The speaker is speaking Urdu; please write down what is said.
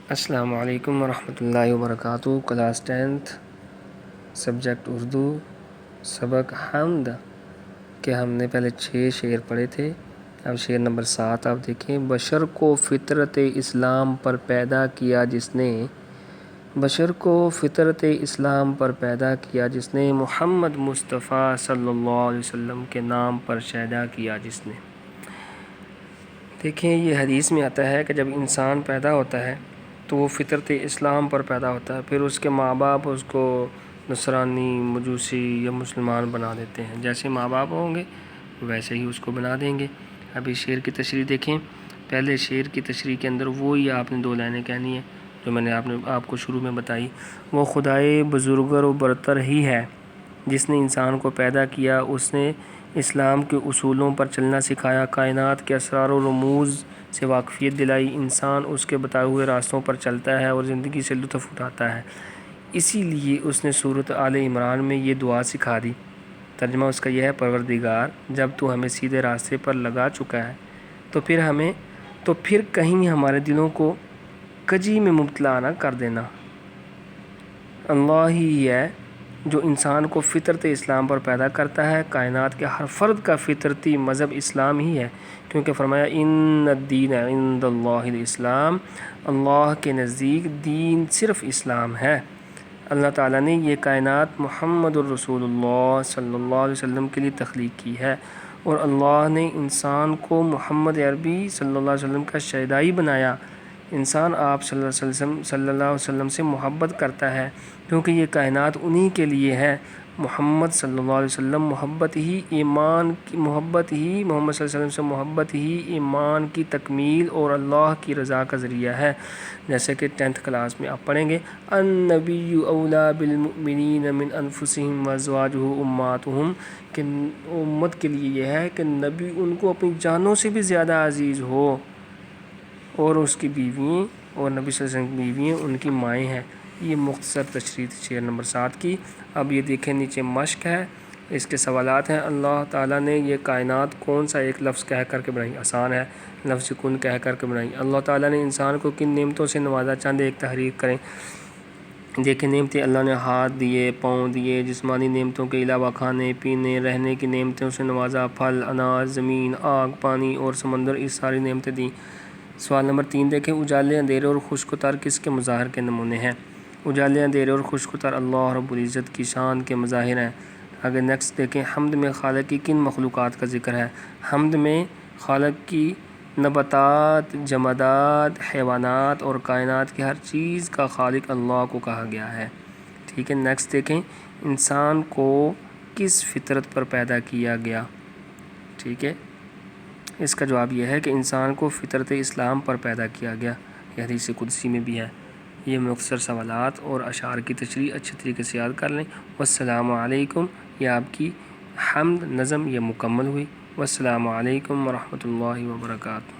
السلام علیکم ورحمۃ اللہ وبرکاتہ۔ کلاس 10 سبجیکٹ اردو، سبق حمد کے ہم نے پہلے 6 شعر پڑھے تھے۔ اب شعر نمبر 7 آپ دیکھیں۔ بشر کو فطرت اسلام پر پیدا کیا جس نے، بشر کو فطرت اسلام پر پیدا کیا جس نے، محمد مصطفیٰ صلی اللہ علیہ وسلم کے نام پر شیدا کیا جس نے۔ دیکھیں یہ حدیث میں آتا ہے کہ جب انسان پیدا ہوتا ہے تو وہ فطرت اسلام پر پیدا ہوتا ہے، پھر اس کے ماں باپ اس کو نصرانی، مجوسی یا مسلمان بنا دیتے ہیں۔ جیسے ماں باپ ہوں گے ویسے ہی اس کو بنا دیں گے۔ ابھی شعر کی تشریح دیکھیں۔ پہلے شعر کی تشریح کے اندر وہی آپ نے 2 لائنیں کہنی ہیں جو میں نے آپ کو شروع میں بتائی۔ وہ خدائے بزرگر و برتر ہی ہے جس نے انسان کو پیدا کیا، اس نے اسلام کے اصولوں پر چلنا سکھایا، کائنات کے اسرار و رموز سے واقفیت دلائی، انسان اس کے بتائے ہوئے راستوں پر چلتا ہے اور زندگی سے لطف اٹھاتا ہے۔ اسی لیے اس نے سورۃ آل عمران میں یہ دعا سکھا دی۔ ترجمہ اس کا یہ ہے، پروردگار جب تو ہمیں سیدھے راستے پر لگا چکا ہے تو پھر کہیں ہمارے دلوں کو کجی میں مبتلا نہ کر دینا۔ اللہ ہی ہے جو انسان کو فطرت اسلام پر پیدا کرتا ہے۔ کائنات کے ہر فرد کا فطرتی مذہب اسلام ہی ہے، کیونکہ فرمایا ان الدین عند اللہ الاسلام، اللہ کے نزدیک دین صرف اسلام ہے۔ اللہ تعالیٰ نے یہ کائنات محمد الرسول اللہ صلی اللہ علیہ وسلم کے لیے تخلیق کی ہے، اور اللہ نے انسان کو محمد عربی صلی اللہ علیہ وسلم کا شیدائی بنایا۔ انسان آپ صلی اللہ علیہ وسلم سے محبت کرتا ہے کیونکہ یہ کائنات انہی کے لیے ہے۔ محمد صلی اللہ علیہ وسلم محمد صلی اللہ علیہ وسلم سے محبت ہی ایمان کی تکمیل اور اللہ کی رضا کا ذریعہ ہے۔ جیسے کہ 10th کلاس میں آپ پڑھیں گے، النبی اولیٰ بالمؤمنین من انفسہم وازواجہ امہاتہم، کہ امت کے لیے یہ ہے کہ نبی ان کو اپنی جانوں سے بھی زیادہ عزیز ہو، اور اس کی بیوییں اور نبی صلی اللہ علیہ وسلم کی بیوییں ان کی مائیں ہیں۔ یہ مختصر تشریح شعر نمبر 7 کی۔ اب یہ دیکھیں نیچے مشق ہے، اس کے سوالات ہیں۔ اللہ تعالیٰ نے یہ کائنات کون سا ایک لفظ کہہ کر کے بنائی؟ آسان ہے، لفظ کن کہہ کر کے بنائی۔ اللہ تعالیٰ نے انسان کو کن نعمتوں سے نوازا؟ چند ایک تحریر کریں۔ دیکھیں نعمتیں اللہ نے ہاتھ دیے، پاؤں دیے، جسمانی نعمتوں کے علاوہ کھانے پینے رہنے کی نعمتوں سے نوازا، پھل اناج زمین آگ پانی اور سمندر، اس ساری نعمتیں دیں۔ سوال نمبر 3 دیکھیں، اجالے اندھیرے اور خشک و تر کس کے مظاہر کے نمونے ہیں؟ اجالے اندھیرے اور خشک و تر اللہ رب العزت کی شان کے مظاہر ہیں۔ آگے نیکسٹ دیکھیں، حمد میں خالق کی کن مخلوقات کا ذکر ہے؟ حمد میں خالق کی نباتات، جمادات، حیوانات اور کائنات کی ہر چیز کا خالق اللہ کو کہا گیا ہے۔ ٹھیک ہے، نیکسٹ دیکھیں، انسان کو کس فطرت پر پیدا کیا گیا؟ ٹھیک ہے، اس کا جواب یہ ہے کہ انسان کو فطرت اسلام پر پیدا کیا گیا۔ یہ حدیث قدسی میں بھی ہے۔ یہ مختصر سوالات اور اشعار کی تشریح اچھے طریقے سے یاد کر لیں۔ والسلام علیکم۔ یہ آپ کی حمد نظم یہ مکمل ہوئی۔ والسلام علیکم ورحمۃ اللہ وبرکاتہ۔